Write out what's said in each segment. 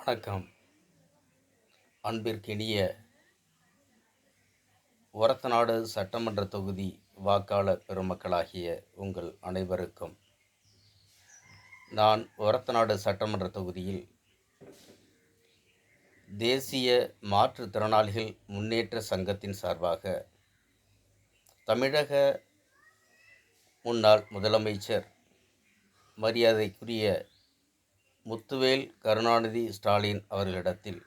வணக்கம். அன்பிற்கினிய ஒரத்தநாடு சட்டமன்ற தொகுதி வாக்காளர் பெருமக்களாகிய உங்கள் அனைவருக்கும், நான் ஒரத்தநாடு சட்டமன்ற தொகுதியில் தேசிய மாற்றுத்திறனாளிகள் முன்னேற்ற சங்கத்தின் சார்பாக தமிழக முன்னாள் முதலமைச்சர் மரியாதைக்குரிய முத்துவேல் கருணாநிதி ஸ்டாலின் அவர்களிடத்தில்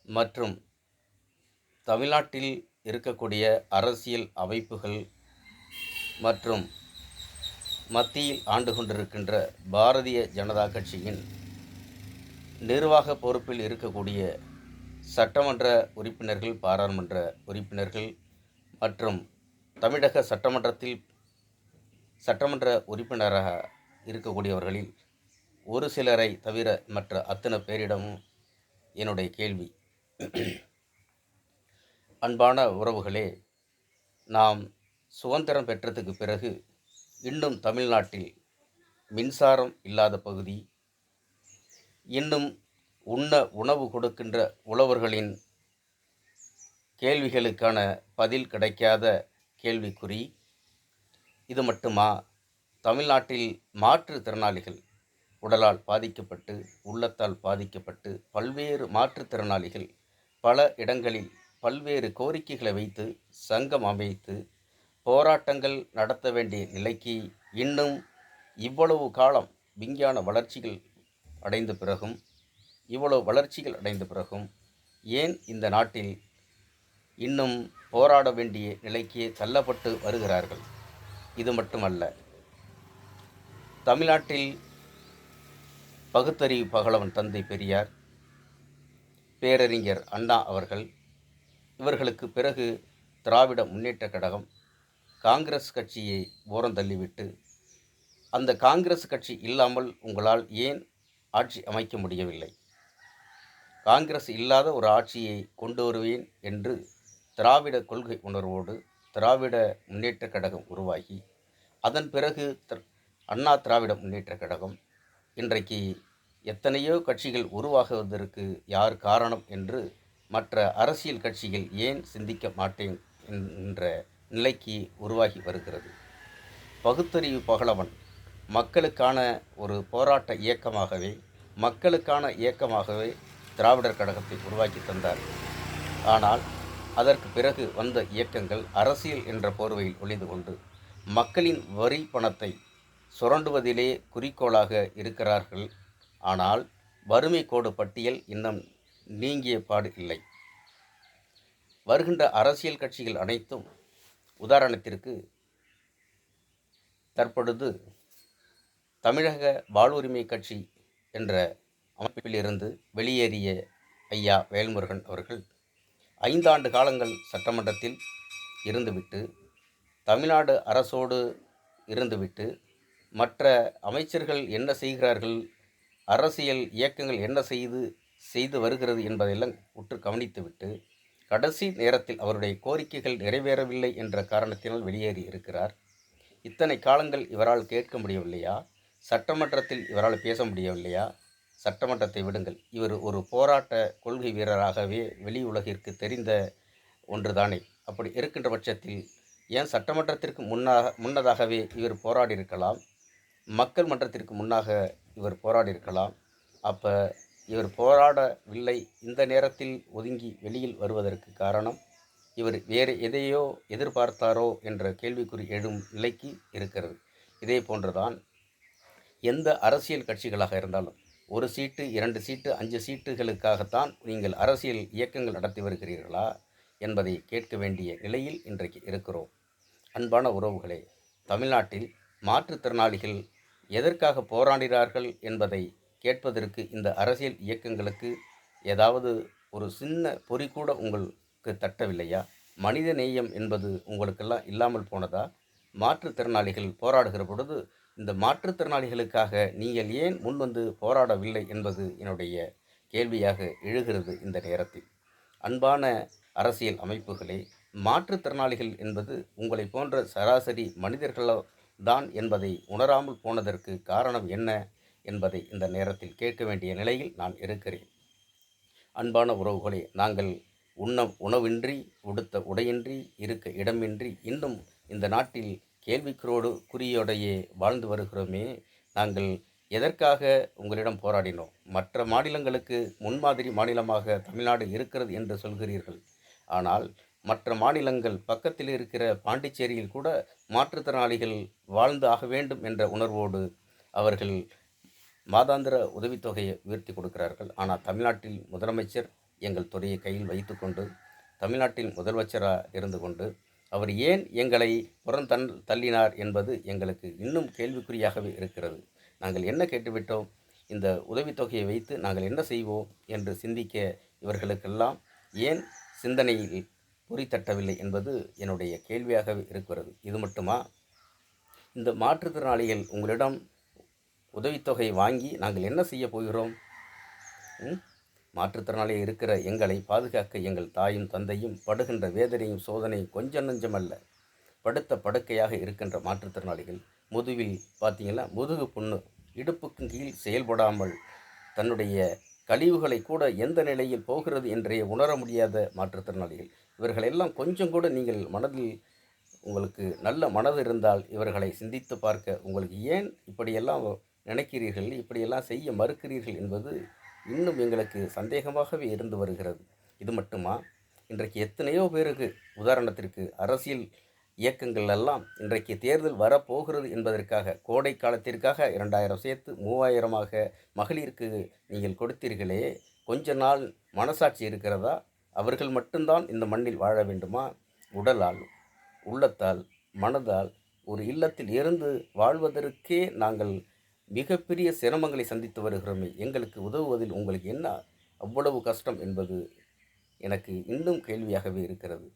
மற்றும் தமிழ்நாட்டில் இருக்கக்கூடிய அரசியல் அமைப்புகள் மற்றும் மத்தியில் ஆண்டு கொண்டிருக்கின்ற பாரதிய ஜனதா கட்சியின் நிர்வாக பொறுப்பில் இருக்கக்கூடிய சட்டமன்ற உறுப்பினர்கள், பாராளுமன்ற உறுப்பினர்கள் மற்றும் தமிழக சட்டமன்ற உறுப்பினராக இருக்கக்கூடியவர்களில் ஒரு சிலரை தவிர மற்ற அத்தனை பேரிடமும் என்னுடைய கேள்வி. அன்பான உறவுகளே, நாம் சுதந்திரம் பெற்றதுக்கு பிறகு இன்னும் தமிழ்நாட்டில் மின்சாரம் இல்லாத பகுதி, இன்னும் உணவு கொடுக்கின்ற உழவர்களின் கேள்விகளுக்கான பதில் கிடைக்காத கேள்விக்குறி. இது மட்டுமா, தமிழ்நாட்டில் மாற்றுத்திறனாளிகள் உடலால் பாதிக்கப்பட்டு, உள்ளத்தால் பாதிக்கப்பட்டு பல்வேறு மாற்றுத்திறனாளிகள் பல இடங்களில் பல்வேறு கோரிக்கைகளை வைத்து சங்கம் அமைத்து போராட்டங்கள் நடத்த வேண்டிய நிலைக்கு இன்னும் இவ்வளவு காலம் விஞ்ஞான வளர்ச்சிகள் அடைந்த பிறகும் ஏன் இந்த நாட்டில் இன்னும் போராட வேண்டிய நிலைக்கு தள்ளப்பட்டு வருகிறார்கள்? இது மட்டுமல்ல, தமிழ்நாட்டில் பகுத்தறிவு பகலவன் தந்தை பெரியார், பேரறிஞர் அண்ணா அவர்கள், இவர்களுக்கு பிறகு திராவிட முன்னேற்ற கழகம் காங்கிரஸ் கட்சியை ஓரந்தள்ளிவிட்டு, அந்த காங்கிரஸ் கட்சி இல்லாமல் உங்களால் ஏன் ஆட்சி அமைக்க முடியவில்லை? காங்கிரஸ் இல்லாத ஒரு ஆட்சியை கொண்டு வருவேன் என்று திராவிட கொள்கை உணர்வோடு திராவிட முன்னேற்ற கழகம் உருவாகி, அதன் பிறகு அண்ணா திராவிட முன்னேற்ற கழகம் இன்றைக்கு எத்தனையோ கட்சிகள் உருவாகுவதற்கு யார் காரணம் என்று மற்ற அரசியல் கட்சிகள் ஏன் சிந்திக்க மாட்டேன் என்ற நிலைக்கு உருவாகி வருகிறது. பகுத்தறிவு பகலவன் மக்களுக்கான ஒரு போராட்ட இயக்கமாகவே திராவிடர் கழகத்தை உருவாக்கி தந்தார். ஆனால் அதற்கு பிறகு வந்த இயக்கங்கள் அரசியல் என்ற போர்வையில் ஒளிந்து கொண்டு மக்களின் வரி பணத்தை சுரண்டுவதிலே குறிக்கோளாக இருக்கிறார்கள். ஆனால் வறுமை கோடு பட்டியல் இன்னும் நீங்கிய பாடு இல்லை. வருகின்ற அரசியல் கட்சிகள் அனைத்தும், உதாரணத்திற்கு தற்பொழுது தமிழக வாழ்வுரிமை கட்சி என்ற அமைப்பிலிருந்து வெளியேறிய ஐயா வேல்முருகன் அவர்கள் 5 ஆண்டு காலங்கள் சட்டமன்றத்தில் இருந்துவிட்டு, தமிழ்நாடு அரசோடு இருந்துவிட்டு, மற்ற அமைச்சர்கள் என்ன செய்கிறார்கள், அரசியல் இயக்கங்கள் என்ன செய்து வருகிறது என்பதையெல்லாம் உற்று கவனித்துவிட்டு, கடைசி நேரத்தில் அவருடைய கோரிக்கைகள் நிறைவேறவில்லை என்ற காரணத்தினால் வெளியேறி இருக்கிறார். இத்தனை காலங்கள் இவரால் கேட்க முடியவில்லையா? சட்டமன்றத்தில் இவரால் பேச முடியவில்லையா? சட்டமன்றத்தை விடுங்கள், இவர் ஒரு போராட்ட கொள்கை வீரராகவே வெளி உலகிற்கு தெரிந்த ஒன்றுதானே. அப்படி இருக்கின்ற பட்சத்தில் ஏன் சட்டமன்றத்திற்கு முன்னதாகவே இவர் போராடி இருக்கலாம், மக்கள் மன்றத்திற்கு முன்னாக இவர் போராடி இருக்கலாம். அப்போ இவர் போராடவில்லை, இந்த நேரத்தில் ஒதுங்கி வெளியில் வருவதற்கு காரணம் இவர் வேறு எதையோ எதிர்பார்த்தாரோ என்ற கேள்விக்குறி எழும் நிலைக்கு இருக்கிறது. இதே போன்றுதான் எந்த அரசியல் கட்சிகளாக இருந்தாலும் 1 சீட்டு 2 சீட்டு 5 சீட்டுகளுக்காகத்தான் நீங்கள் அரசியல் இயக்கங்கள் நடத்தி வருகிறீர்களா என்பதை கேட்க வேண்டிய நிலையில் இன்றைக்கு இருக்கிறோம். அன்பான உறவுகளே, தமிழ்நாட்டில் மாற்றுத்திறனாளிகள் எதற்காக போராடினார்கள் என்பதை கேட்பதற்கு இந்த அரசியல் இயக்கங்களுக்கு ஏதாவது ஒரு சின்ன பொறி கூட உங்களுக்கு தட்டவில்லையா? மனித நேயம் என்பது உங்களுக்கெல்லாம் இல்லாமல் போனதா? மாற்றுத்திறனாளிகள் போராடுகிற பொழுது இந்த மாற்றுத்திறனாளிகளுக்காக நீங்கள் ஏன் முன்வந்து போராடவில்லை என்பது என்னுடைய கேள்வியாக எழுகிறது இந்த நேரத்தில். அன்பான அரசியல் அமைப்புகளே, மாற்றுத்திறனாளிகள் என்பது உங்களை போன்ற சராசரி மனிதர்கள் தான் என்பதை உணராமல் போனதற்கு காரணம் என்ன என்பதை இந்த நேரத்தில் கேட்க வேண்டிய நிலையில் நான் இருக்கிறேன். அன்பான உறவுகளே, நாங்கள் உணவின்றி, உடுத்த உடையின்றி, இருக்க இடமின்றி, இன்னும் இந்த நாட்டில் கேள்விக்குறோடு குறியோடையே வாழ்ந்து வருகிறோமே. நாங்கள் எதற்காக உங்களிடம் போராடினோம்? மற்ற மாநிலங்களுக்கு முன்மாதிரி மாநிலமாக தமிழ்நாடு இருக்கிறது என்று சொல்கிறீர்கள். ஆனால் மற்ற மாநிலங்கள் பக்கத்தில் இருக்கிற பாண்டிச்சேரியில் கூட மாற்றுத்திறனாளிகள் வாழ்ந்து ஆக வேண்டும் என்ற உணர்வோடு அவர்கள் மாதாந்திர உதவித்தொகையை உயர்த்தி கொடுக்கிறார்கள். ஆனால் தமிழ்நாட்டில் முதலமைச்சர் எங்கள் துறையை கையில் வைத்து கொண்டு, தமிழ்நாட்டின் முதலமைச்சராக இருந்து கொண்டு, அவர் ஏன் எங்களை தள்ளினார் என்பது எங்களுக்கு இன்னும் கேள்விக்குறியாகவே இருக்கிறது. நாங்கள் என்ன கேட்டுவிட்டோம்? இந்த உதவித்தொகையை வைத்து நாங்கள் என்ன செய்வோம் என்று சிந்திக்க இவர்களுக்கெல்லாம் ஏன் சிந்தனையில் பொறி தட்டவில்லை என்பது என்னுடைய கேள்வியாகவே இருக்கிறது. இது மட்டுமா? இந்த மாற்றுத்திறனாளிகள் உங்களிடம் உதவித்தொகை வாங்கி நாங்கள் என்ன செய்ய போகிறோம்? மாற்றுத்திறனாளி இருக்கிற எங்களை பாதுகாக்க எங்கள் தாயும் தந்தையும் படுகின்ற வேதனையும் சோதனையும் கொஞ்சம் நஞ்சமல்ல. படுத்த படுக்கையாக இருக்கின்ற மாற்றுத்திறனாளிகள் முதுகில் பார்த்தீங்கன்னா முதுகு புண்ணு, இடுப்புக்கு கீழ் செயல்படாமல் தன்னுடைய கழிவுகளை கூட எந்த நிலையில் போகிறது என்றே உணர முடியாத மாற்றுத்திறனாளிகள். இவர்களெல்லாம் கொஞ்சம் கூட நீங்கள் மனதில் உங்களுக்கு நல்ல மனது இருந்தால் இவர்களை சிந்தித்து பார்க்க உங்களுக்கு ஏன் இப்படியெல்லாம் நினைக்கிறீர்கள், இப்படியெல்லாம் செய்ய மறுக்கிறீர்கள் என்பது இன்னும் எங்களுக்கு சந்தேகமாகவே இருந்து வருகிறது. இது மட்டுமா? இன்றைக்கு எத்தனையோ பேருக்கு, உதாரணத்திற்கு அரசியல் இயக்கங்கள் எல்லாம் இன்றைக்கு தேர்தல் வரப்போகிறது என்பதற்காக கோடை காலத்திற்காக 2000 சேர்த்து 3000ஆக மகளிருக்கு நீங்கள் கொடுத்தீர்களே, கொஞ்ச நாள் மனசாட்சி இருக்கிறதா? அவர்கள் மட்டும்தான் இந்த மண்ணில் வாழ வேண்டுமா? உடலால், உள்ளத்தால், மனதால் ஒரு இல்லத்தில் இருந்து வாழ்வதற்கே நாங்கள் மிகப்பெரிய சிரமங்களை சந்தித்து வருகிறோமே. எங்களுக்கு உதவுவதில் உங்களுக்கு என்ன அவ்வளவு கஷ்டம் என்பது எனக்கு இன்னும் கேள்வியாகவே இருக்கிறது.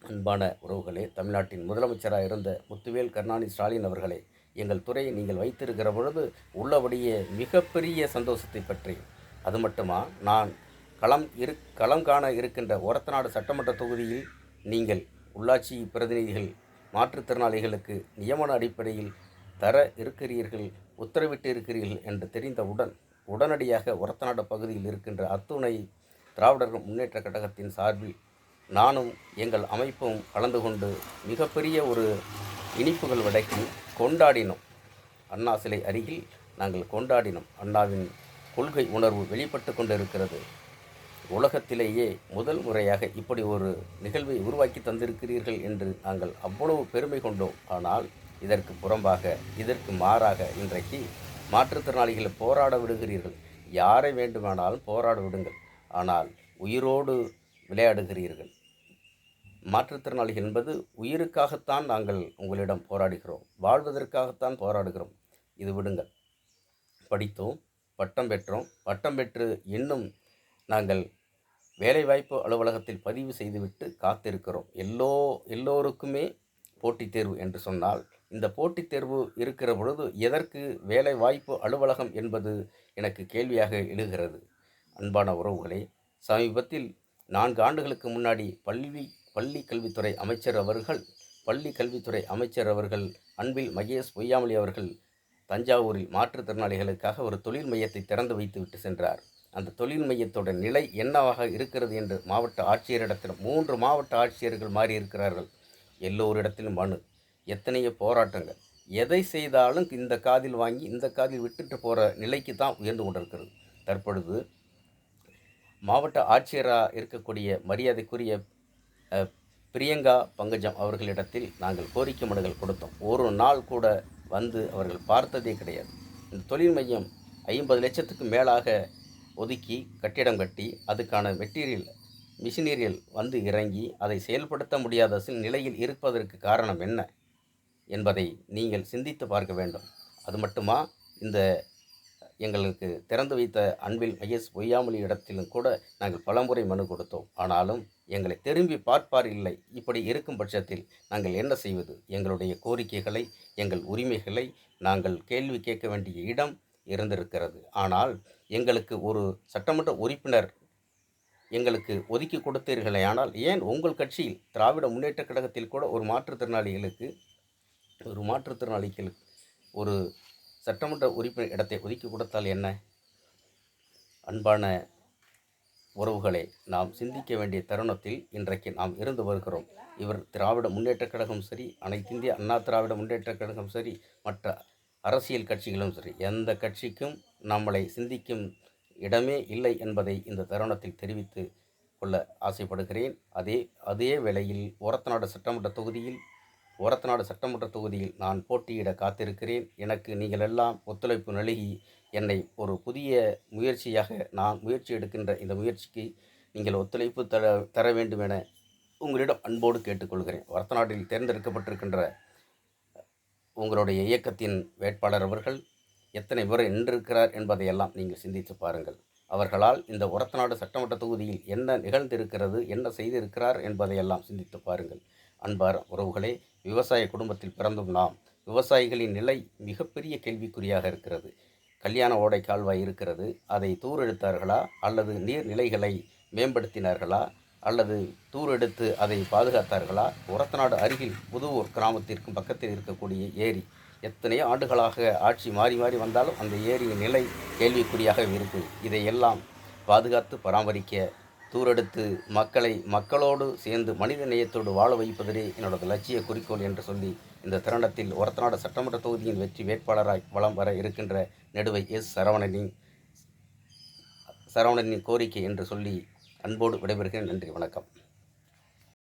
அன்பான உறவுகளே, தமிழ்நாட்டின் முதலமைச்சராக இருந்த முத்துவேல் கருணாநிதி ஸ்டாலின் அவர்களே, எங்கள் துறையை நீங்கள் வைத்திருக்கிற பொழுது உள்ளபடியே மிகப்பெரிய சந்தோஷத்தை பற்றி. அது மட்டுமா, நான் களம் காண இருக்கின்ற ஒரத்தநாடு சட்டமன்ற தொகுதியில் நீங்கள் உள்ளாட்சி பிரதிநிதிகள் மாற்றுத்திறனாளிகளுக்கு நியமன அடிப்படையில் தர இருக்கிறீர்கள், உத்தரவிட்டு இருக்கிறீர்கள் என்று தெரிந்தவுடன் உடனடியாக ஒரத்தநாடு பகுதியில் இருக்கின்ற அத்துணை திராவிடர் முன்னேற்ற கழகத்தின் சார்பில் நானும் எங்கள் அமைப்பும் கலந்து கொண்டு மிகப்பெரிய ஒரு இனிப்புகள் வழங்கி கொண்டாடினோம். அண்ணா சிலை அருகில் நாங்கள் கொண்டாடினோம். அண்ணாவின் கொள்கை உணர்வு வெளிப்பட்டு கொண்டிருக்கிறது. உலகத்திலேயே முதல் முறையாக இப்படி ஒரு நிகழ்வை உருவாக்கி தந்திருக்கிறீர்கள் என்று நாங்கள் அவ்வளவு பெருமை கொண்டோம். ஆனால் இதற்கு புறம்பாக, இதற்கு மாறாக இன்றைக்கு மாற்றுத்திறனாளிகளை போராட விடுகிறீர்கள். யாரை வேண்டுமானாலும் போராட விடுங்கள், ஆனால் உயிரோடு விளையாடுகிறீர்கள். மாற்றுத்திறனாளிகள் என்பது உயிருக்காகத்தான் நாங்கள் உங்களிடம் போராடுகிறோம், வாழ்வதற்காகத்தான் போராடுகிறோம். இது விடுங்கள். படித்தோம், பட்டம் பெற்றோம், பட்டம் பெற்று இன்னும் நாங்கள் வேலைவாய்ப்பு அலுவலகத்தில் பதிவு செய்துவிட்டு காத்திருக்கிறோம். எல்லோருக்குமே போட்டித் தேர்வு என்று சொன்னால், இந்த போட்டித் தேர்வு இருக்கிற பொழுது எதற்கு வேலை வாய்ப்பு அலுவலகம் என்பது எனக்கு கேள்வியாக எழுகிறது. அன்பான உறவுகளே, சமீபத்தில் 4 ஆண்டுகளுக்கு முன்னாடி பள்ளி கல்வித்துறை அமைச்சர் அவர்கள் அன்பில் மகேஷ் பொய்யாமொழி அவர்கள் தஞ்சாவூரில் மாற்றுத்திறனாளிகளுக்காக ஒரு தொழில் மையத்தை திறந்து வைத்துவிட்டு சென்றார். அந்த தொழில் மையத்தோட நிலை என்னவாக இருக்கிறது என்று மாவட்ட ஆட்சியரிடத்தில் 3 மாவட்ட ஆட்சியர்கள் மாறி இருக்கிறார்கள். எல்லோரிடத்திலும் மனு, எத்தனையோ போராட்டங்கள். எதை செய்தாலும் இந்த காதில் வாங்கி இந்த காதில் விட்டுட்டு போகிற நிலைக்கு தான் உயர்ந்து கொண்டிருக்கிறது. தற்பொழுது மாவட்ட ஆட்சியராக இருக்கக்கூடிய மரியாதைக்குரிய பிரியங்கா பங்கஜம் அவர்களிடத்தில் நாங்கள் கோரிக்கை மனுகள் கொடுத்தோம். ஒரு நாள் கூட வந்து அவர்கள் பார்த்ததே கிடையாது. இந்த தொழில் மையம் 50 லட்சத்துக்கு மேலாக ஒதுக்கி கட்டிடம் கட்டி அதுக்கான மிஷினரியல் வந்து இறங்கி அதை செயல்படுத்த முடியாத நிலையில் இருப்பதற்கு காரணம் என்ன என்பதை நீங்கள் சிந்தித்து பார்க்க வேண்டும். அது மட்டுமா, இந்த எங்களுக்கு திறந்து வைத்த அன்பில் மகேஷ் பொய்யாமொழி இடத்திலும் கூட நாங்கள் பலமுறை மனு கொடுத்தோம். ஆனாலும் எங்களை திரும்பி பார்ப்பார் இல்லை. இப்படி இருக்கும் பட்சத்தில் நாங்கள் என்ன செய்வது? எங்களுடைய கோரிக்கைகளை, எங்கள் உரிமைகளை நாங்கள் கேள்வி கேட்க வேண்டிய இடம் இருந்திருக்கிறது. ஆனால் எங்களுக்கு ஒரு சட்டமன்ற உறுப்பினர் எங்களுக்கு ஒதுக்கி கொடுத்தீர்களே, ஆனால் ஏன் உங்கள் கட்சியில் திராவிட முன்னேற்ற கழகத்தில் கூட ஒரு மாற்றுத்திறனாளிகளுக்கு ஒரு சட்டமன்ற உறுப்பினர் இடத்தை ஒதுக்கி கொடுத்தால் என்ன? அன்பான உறவுகளை நாம் சிந்திக்க வேண்டிய தருணத்தில் இன்றைக்கு நாம் இருந்து வருகிறோம். இவர் திராவிட முன்னேற்றக் கழகம் சரி, அனைத்திந்திய அண்ணா திராவிட முன்னேற்றக் கழகம் சரி, மற்ற அரசியல் கட்சிகளும் சரி, எந்த கட்சிக்கும் நம்மளை சிந்திக்கும் இடமே இல்லை என்பதை இந்த தருணத்தில் தெரிவித்து கொள்ள ஆசைப்படுகிறேன். அதே வேளையில் ஒரத்தநாடு சட்டமன்ற தொகுதியில் நான் போட்டியிட காத்திருக்கிறேன். எனக்கு நீங்கள் எல்லாம் ஒத்துழைப்பு நல்கி என்னை ஒரு புதிய முயற்சியாக நான் முயற்சி எடுக்கின்ற இந்த முயற்சிக்கு நீங்கள் ஒத்துழைப்பு தர வேண்டும் என உங்களிடம் அன்போடு கேட்டுக்கொள்கிறேன். ஒரத்தநாட்டில் தேர்ந்தெடுக்கப்பட்டிருக்கின்ற உங்களுடைய இயக்கத்தின் வேட்பாளர் அவர்கள் எத்தனை முறை நின்றிருக்கிறார் என்பதையெல்லாம் நீங்கள் சிந்தித்து பாருங்கள். அவர்களால் இந்த ஒரத்தநாடு சட்டமன்ற தொகுதியில் என்ன நிகழ்ந்திருக்கிறது, என்ன செய்திருக்கிறார் என்பதையெல்லாம் சிந்தித்து பாருங்கள். அன்பான உறவுகளே, விவசாய குடும்பத்தில் பிறந்தும் நாம் விவசாயிகளின் நிலை மிகப்பெரிய கேள்விக்குறியாக இருக்கிறது. கல்யாண ஓடை கால்வாய் இருக்கிறது, அதை தூரெடுத்தார்களா அல்லது நீர்நிலைகளை மேம்படுத்தினார்களா அல்லது தூரெடுத்து அதை பாதுகாத்தார்களா? ஒரத்தநாடு அருகில் புதுவூர் கிராமத்திற்கும் பக்கத்தில் இருக்கக்கூடிய ஏரி எத்தனையோ ஆண்டுகளாக ஆட்சி மாறி மாறி வந்தாலும் அந்த ஏரியின் நிலை கேள்விக்குறியாக இருக்குது. இதையெல்லாம் பாதுகாத்து பராமரிக்க தூரெடுத்து மக்களோடு சேர்ந்து மனித நேயத்தோடு வாழ வைப்பதே என்னோட லட்சிய குறிக்கோள் என்று சொல்லி இந்த தருணத்தில் ஒரத்தநாடு சட்டமன்ற தொகுதியின் வெற்றி வேட்பாளராய் வலம் வர இருக்கின்ற நெடுவை எஸ் சரவணனின் கோரிக்கை என்று சொல்லி அன்போடு விடைபெறுகிறேன். நன்றி, வணக்கம்.